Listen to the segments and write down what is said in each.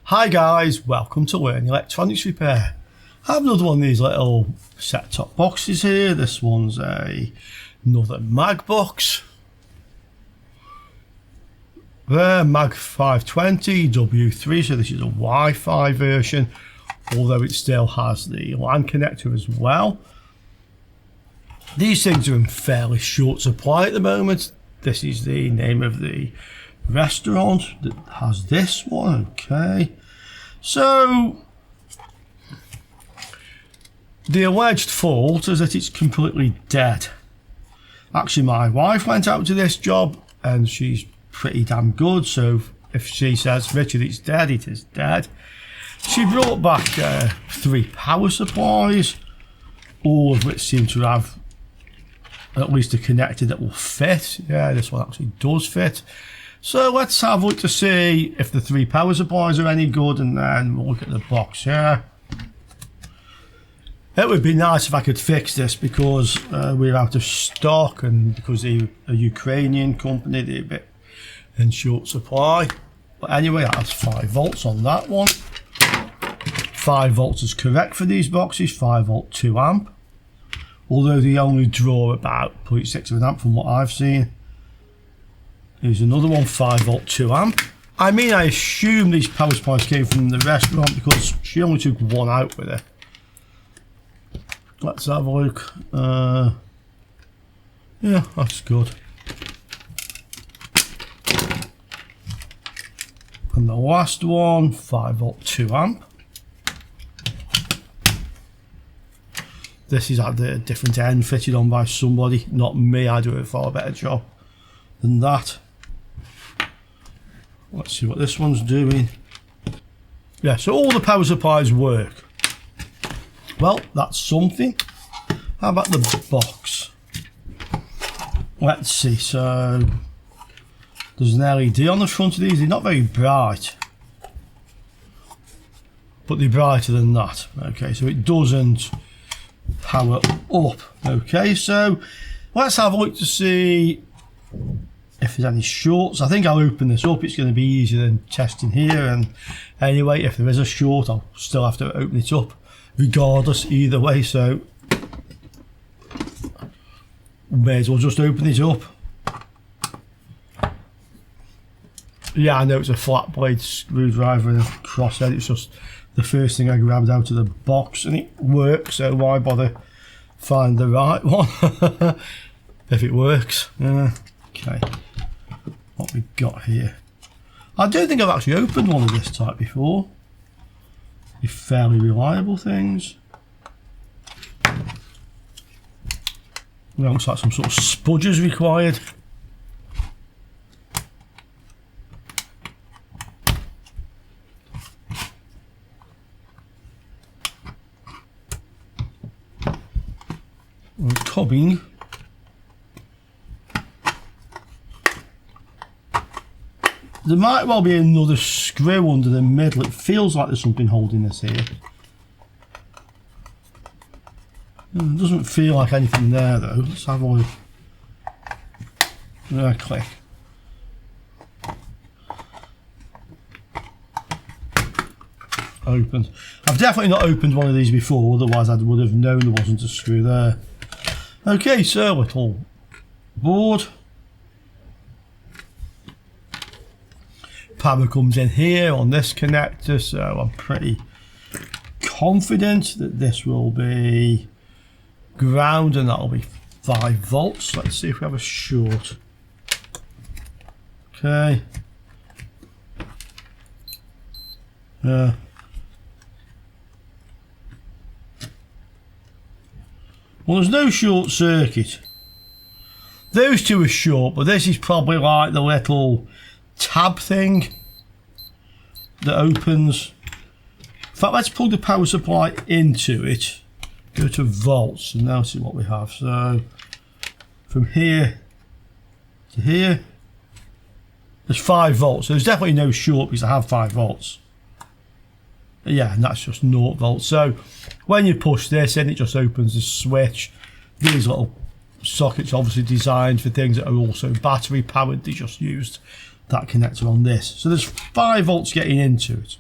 Hi guys, welcome to Learn Electronics Repair. I have another one of these little set-top boxes here. This one's another mag box. There, mag 520 W3, so this is a Wi-Fi version, although it still has the LAN connector as well. These things are in fairly short supply at the moment. This is the name of the restaurant that has this one. Okay, so the alleged fault is that it's completely dead. Actually, my wife went out to this job and she's pretty damn good, so if she says, Richard, it's dead, it is dead. She brought back 3 power supplies, all of which seem to have at least a connector that will fit. Yeah, this one actually does fit. So let's have a look to see if the 3 power supplies are any good, and then we'll look at the box here. It would be nice if I could fix this because we're out of stock, and because they're a Ukrainian company, they're a bit in short supply. But anyway, that's 5 volts on that one. 5 volts is correct for these boxes, 5 volt 2 amp. Although they only draw about 0.6 of an amp from what I've seen. Here's another one, 5 volt 2 amp. I mean, I assume these power supplies came from the restaurant because she only took one out with her. Let's have a look. Yeah, that's good. And the last one, 5 volt 2 amp. This is at the different end, fitted on by somebody, not me. I do a far better job than that. Let's see what this one's doing. Yeah, so all the power supplies work. Well, that's something. How about the box? Let's see, so there's an LED on the front of these. They're not very bright, but they're brighter than that. Okay, so it doesn't power up. Okay, so let's have a look to see if there's any shorts. I think I'll open this up. It's going to be easier than testing here, and anyway, if there is a short, I'll still have to open it up regardless either way, so may as well just open it up. Yeah, I know it's a flat blade screwdriver and a crosshead. It's just the first thing I grabbed out of the box, and it works, so why bother find the right one if it works. Yeah. Okay, what we got here. I don't think I've actually opened one of this type before. They're fairly reliable things. Well, looks like some sort of spudgers required. Cobbing. There might well be another screw under the middle. It feels like there's something holding this here. It doesn't feel like anything there though. Let's have a look. Click. Opened. I've definitely not opened one of these before, otherwise I would have known there wasn't a screw there. Okay, so little board. Power comes in here on this connector, so I'm pretty confident that this will be ground, and that'll be 5 volts. Let's see if we have a short. Okay. Yeah. Well, there's no short circuit. Those two are short, but this is probably like the little tab thing that opens. In fact, let's plug the power supply into it, go to volts, and now see what we have. So from here to here, there's 5 volts. So there's definitely no short because I have 5 volts. Yeah, and that's just 0 volts. So when you push this in, it just opens the switch. These little sockets obviously designed for things that are also battery powered. They just used that connector on this. So there's 5 volts getting into it.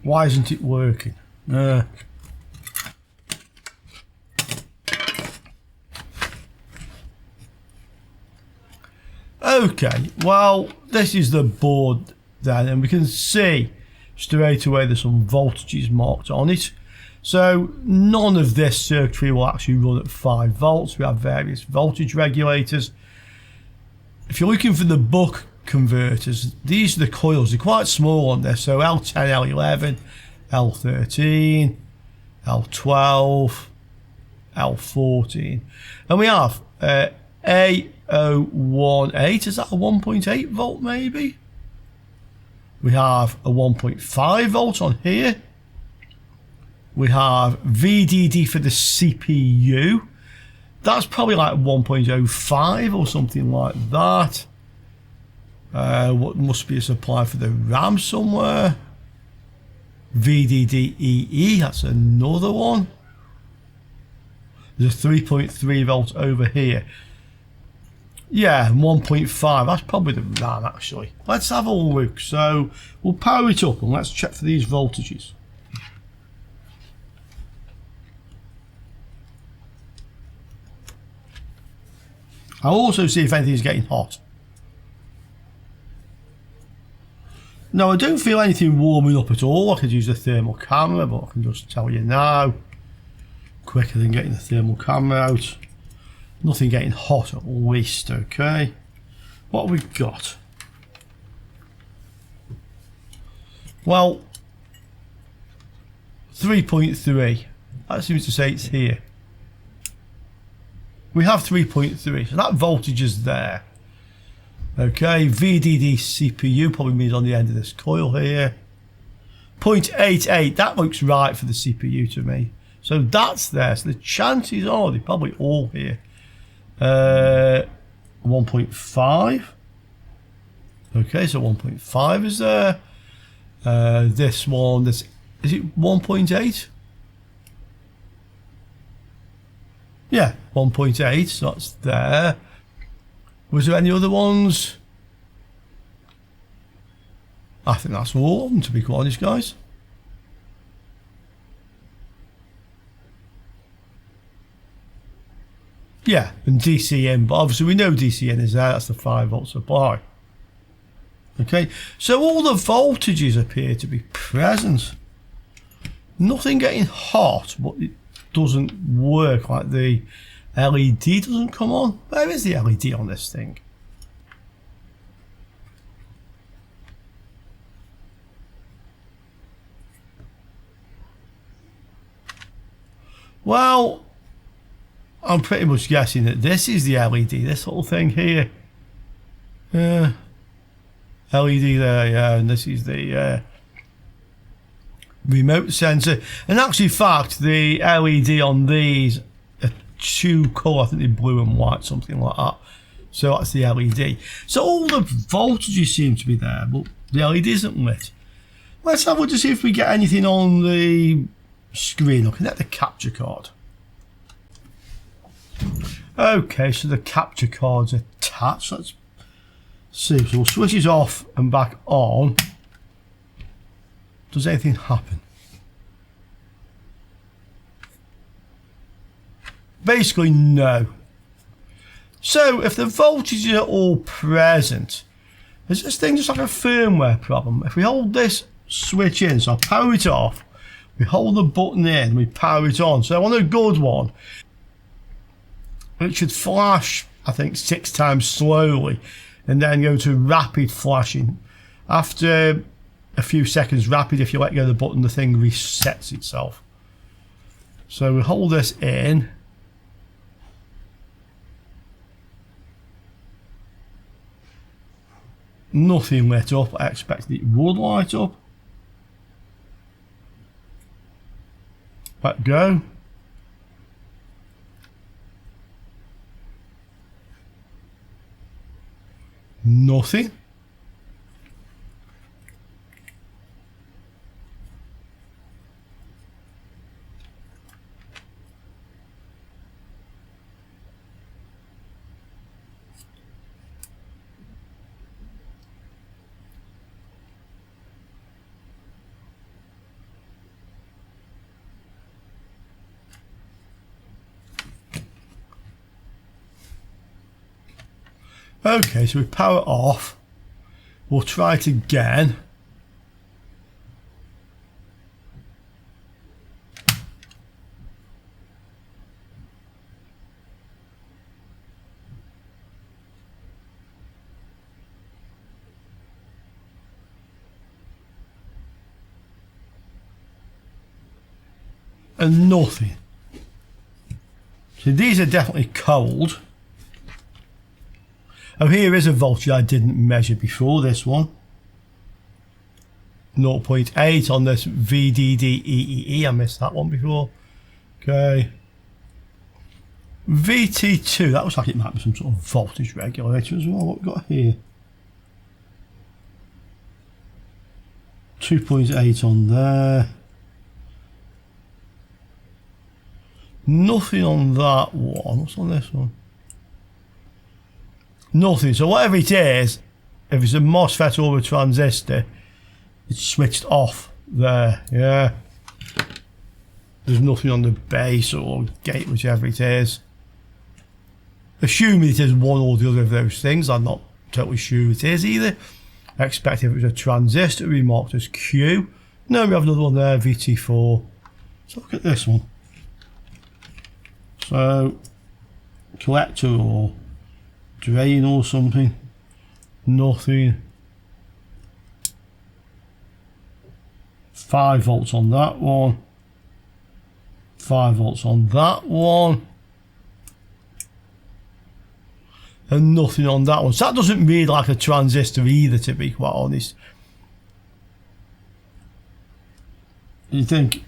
Why isn't it working? Okay, well, this is the board then, and we can see straight away there's some voltages marked on it. So none of this circuitry will actually run at 5 volts. We have various voltage regulators. If you're looking for the buck converters, these are the coils. They're quite small on this. So L10, L11, L13, L12, L14. And we have A018. Is that a 1.8 volt maybe? We have a 1.5 volt on here. We have VDD for the CPU. That's probably like 1.05 or something like that. What must be a supply for the RAM somewhere. VDD-EE, that's another one. There's a 3.3 volt over here. Yeah, 1.5, that's probably the RAM actually. Let's have a look. So we'll power it up and let's check for these voltages. I'll also see if anything's getting hot. No, I don't feel anything warming up at all. I could use the thermal camera, but I can just tell you now, quicker than getting the thermal camera out. Nothing getting hot at least, okay. What have we got? Well, 3.3. That seems to say it's here. We have 3.3, so that voltage is there. Okay, VDD CPU probably means on the end of this coil here. 0.88, that looks right for the CPU to me. So that's there, so the chances are they're probably all here. 1.5. Okay, so 1.5 is there. This one, this is it 1.8? Yeah, 1.8, so that's there. Was there any other ones? I think that's all of them, to be quite honest, guys. Yeah, and DC in, but obviously we know DC in is there, that's the 5 volt supply. Okay, so all the voltages appear to be present. Nothing getting hot, but it doesn't work, like the LED doesn't come on. Where is the LED on this thing? Well, I'm pretty much guessing that this is the LED, this little thing here. LED there, yeah, and this is the remote sensor. And actually, in fact, the LED on these are 2 colour, I think they're blue and white, something like that. So that's the LED. So all the voltages seem to be there, but the LED isn't lit. Let's have a look to see if we get anything on the screen looking at the capture card. Okay, so the capture card's attached. Let's see. So we'll switch it off and back on. Does anything happen? Basically, no. So if the voltages are all present, is this thing just like a firmware problem? If we hold this switch in, so I'll power it off, we hold the button in, we power it on. So on a good one, it should flash, I think, 6 times slowly and then go to rapid flashing. After a few seconds rapid, if you let go of the button, the thing resets itself. So we hold this in. Nothing lit up. I expected it would light up. Let go. Nothing. Okay, so we power it off. We'll try it again. And nothing. So these are definitely cold. Oh, here is a voltage I didn't measure before, this one. 0.8 on this VDDEEE. I missed that one before. Okay. VT2, that looks like it might be some sort of voltage regulator as well. What we've got here? 2.8 on there. Nothing on that one. What's on this one? Nothing. So whatever it is, if it's a MOSFET or a transistor, it's switched off there. Yeah. There's nothing on the base or gate, whichever it is. Assuming it is one or the other of those things. I'm not totally sure it is either. I expect if it was a transistor, it would be marked as Q. No, we have another one there, VT4. So look at this one. So, collector or drain or something. Nothing. 5 volts on that one. 5 volts on that one. And nothing on that one. So that doesn't read like a transistor either, to be quite honest. You think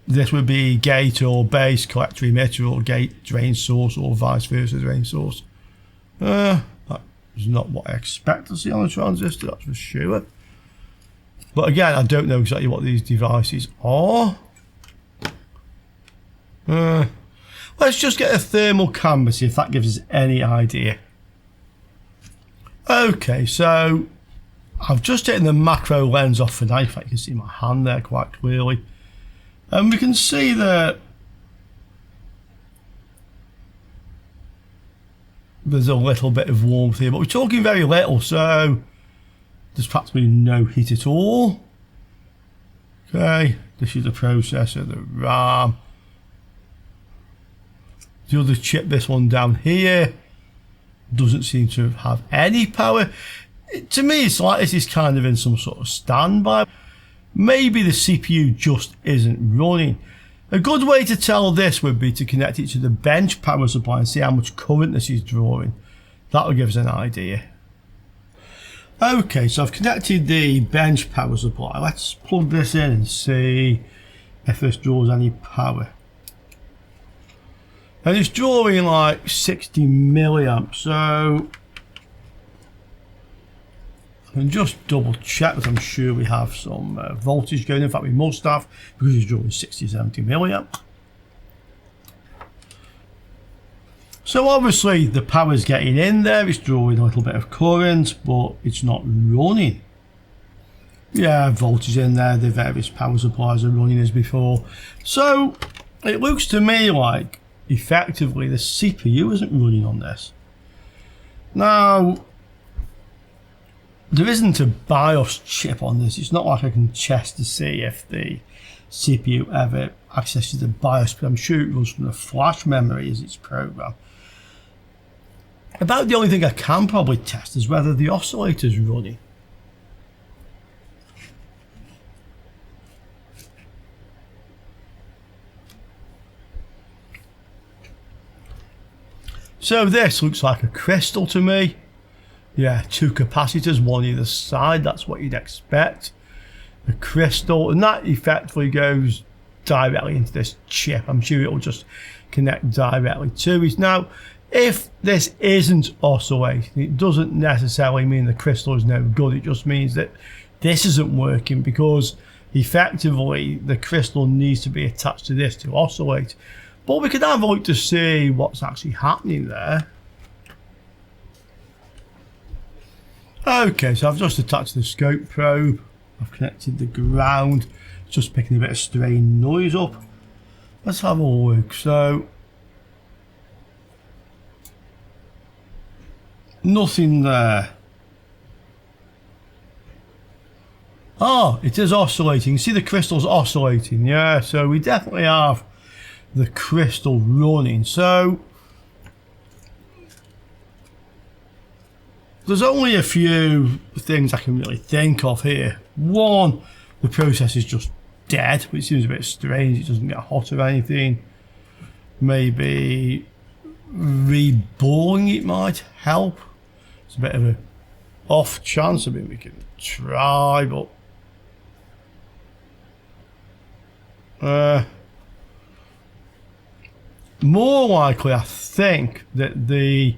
this would be gate or base, collector emitter, or gate drain source, or vice versa drain source. That is not what I expect to see on a transistor, that's for sure. But again, I don't know exactly what these devices are. Let's just get a thermal camera, see if that gives us any idea. Okay, so I've just taken the macro lens off for now. In fact, you can see my hand there quite clearly. And we can see that there's a little bit of warmth here, but we're talking very little, so there's practically no heat at all. Okay, this is the processor, the RAM. The other chip, this one down here, doesn't seem to have any power. To me, it's like this is kind of in some sort of standby. Maybe the CPU just isn't running. A good way to tell this would be to connect it to the bench power supply and see how much current this is drawing. That will give us an idea. Okay, so I've connected the bench power supply. Let's plug this in and see if this draws any power. And it's drawing like 60 milliamps, so I can just double check that I'm sure we have some voltage going. In fact, we must have, because it's drawing 60-70 milliamps. So obviously the power's getting in there, it's drawing a little bit of current, but it's not running. Yeah, voltage in there, the various power supplies are running as before. So it looks to me like effectively the CPU isn't running on this. Now, there isn't a BIOS chip on this. It's not like I can test to see if the CPU ever accesses the BIOS, but I'm sure it runs from the flash memory as its program. About the only thing I can probably test is whether the oscillator's running. So this looks like a crystal to me. Yeah, 2 capacitors, one either side, that's what you'd expect. A crystal, and that effectively goes directly into this chip. I'm sure it'll just connect directly to it. Now, if this isn't oscillating, it doesn't necessarily mean the crystal is no good. It just means that this isn't working, because effectively the crystal needs to be attached to this to oscillate. But we can have a look to see what's actually happening there. Okay, so I've just attached the scope probe. I've connected the ground. It's just picking a bit of strain noise up. Let's have a look. So Nothing there. Oh, it is oscillating. See the crystal's oscillating. Yeah, so we definitely have the crystal running. So there's only a few things I can really think of here. One, the process is just dead, which seems a bit strange. It doesn't get hot or anything. Maybe reboring it might help. It's a bit of a off chance. I mean, we can try, but more likely, I think that the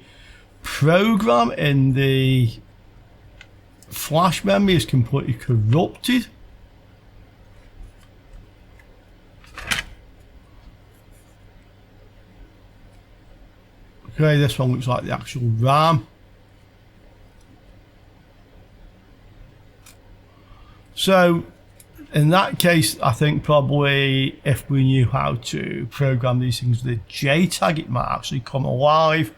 program in the flash memory is completely corrupted. Okay, this one looks like the actual RAM. So in that case, I think probably if we knew how to program these things with a JTAG, it might actually come alive.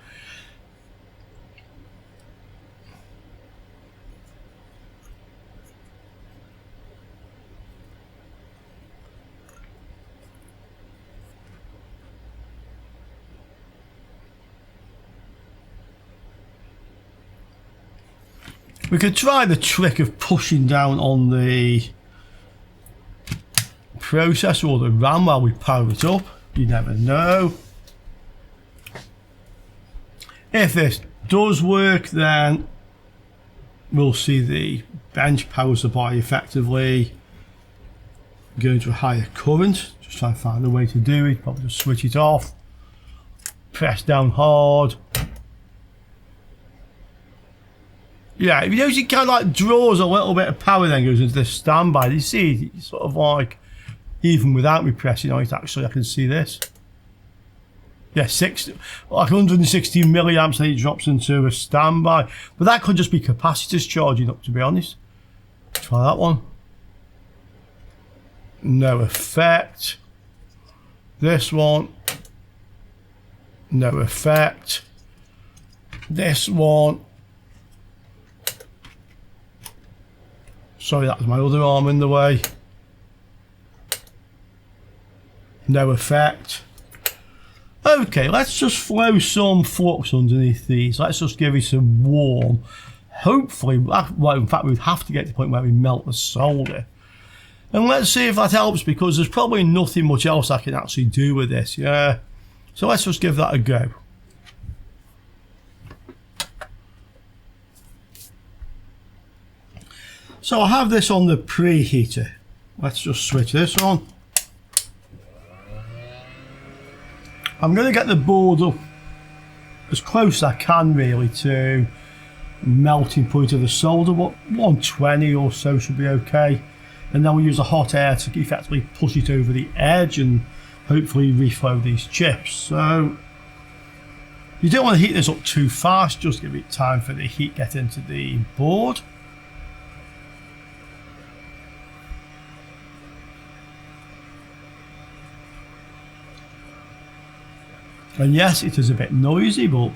We could try the trick of pushing down on the processor or the RAM while we power it up. You never know. If this does work, then we'll see the bench power supply effectively going to a higher current. Just try and find a way to do it. Probably just switch it off, press down hard. Yeah, if you notice, it kind of like draws a little bit of power, then goes into this standby. You see, it's sort of like, even without me pressing on it, actually, I can see this. Yeah, like 160 milliamps, then it drops into a standby. But that could just be capacitors charging up, to be honest. Try that one. No effect. This one. No effect. This one. Sorry, that was my other arm in the way. No effect. Okay, let's just flow some flux underneath these. Let's just give it some warm. Hopefully, well, in fact, we'd have to get to the point where we melt the solder. And let's see if that helps, because there's probably nothing much else I can actually do with this, yeah. So let's just give that a go. So I have this on the preheater. Let's just switch this on. I'm going to get the board up as close as I can really to melting point of the solder. What, 120 or so should be okay. And then we'll use the hot air to effectively push it over the edge and hopefully reflow these chips. So you don't want to heat this up too fast, just give it time for the heat to get into the board. And yes, it is a bit noisy, but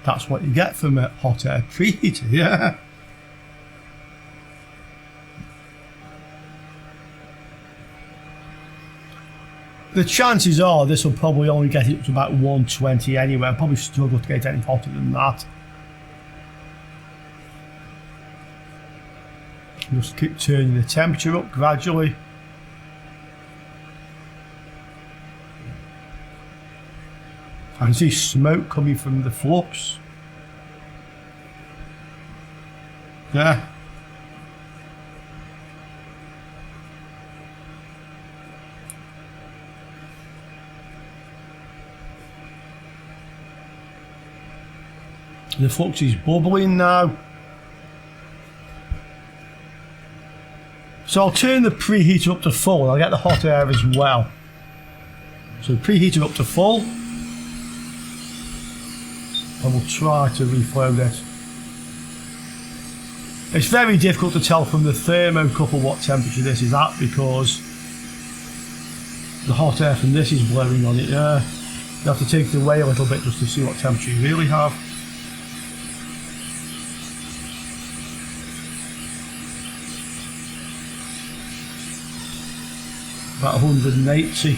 that's what you get from a hot air preheater, yeah. The chances are this will probably only get it up to about 120 anyway. I'll probably struggle to get any hotter than that. Just keep turning the temperature up gradually. I can see smoke coming from the flux. Yeah. The flux is bubbling now. So I'll turn the preheater up to full and I'll get the hot air as well. So preheater up to full. And we'll try to reflow this. It's very difficult to tell from the thermocouple what temperature this is at, because the hot air from this is blowing on it. You have to take it away a little bit just to see what temperature you really have. about 180.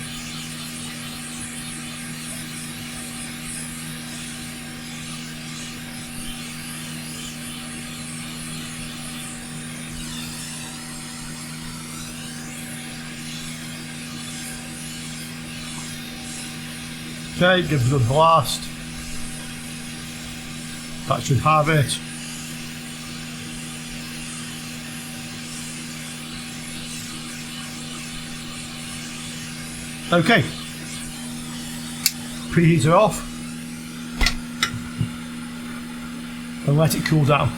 Okay, give it a blast. That should have it. Okay, preheater off and let it cool down.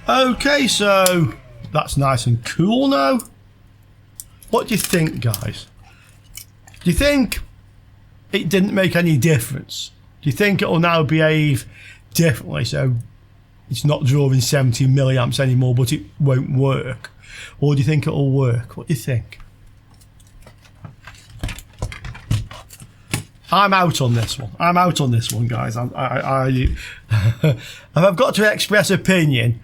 Okay, so that's nice and cool now. What do you think, guys? Do you think it didn't make any difference? Do you think it will now behave differently, so it's not drawing 70 milliamps anymore, but it won't work? Or do you think it'll work? What do you think? I'm out on this one. I'm out on this one, guys. If I've got to express opinion,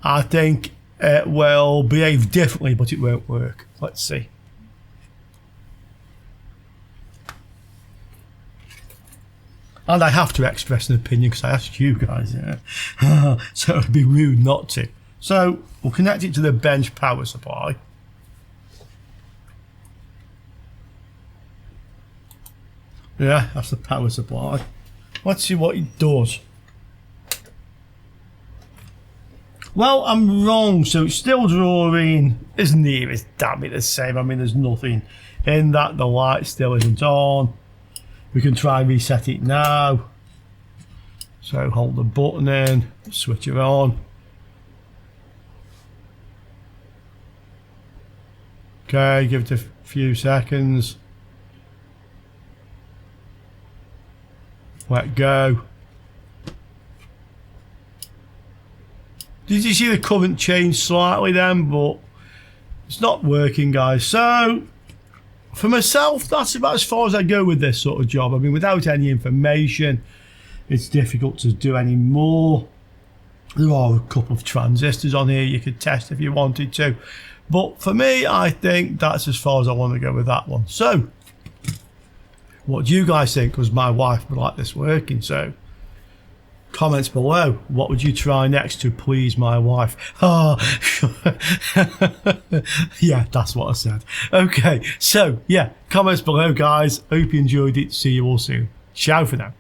I think it will behave differently, but it won't work. Let's see. And I have to express an opinion because I asked you guys, yeah. So it would be rude not to. So we'll connect it to the bench power supply. Yeah, that's the power supply. Let's see what it does. Well, I'm wrong, so it's still drawing as near as damn it the same. I mean, there's nothing in that. The light still isn't on. We can try and reset it now. So hold the button in, switch it on. Okay, give it a few seconds. Let go. Did you see the current change slightly then? But it's not working, guys. So for myself, that's about as far as I go with this sort of job. I mean, without any information, it's difficult to do any more. There are a couple of transistors on here you could test if you wanted to. But for me, I think that's as far as I want to go with that one. So what do you guys think? Because my wife would like this working. So comments below. What would you try next to please my wife? Oh, yeah, that's what I said. Okay, so yeah, comments below, guys. Hope you enjoyed it. See you all soon. Ciao for now.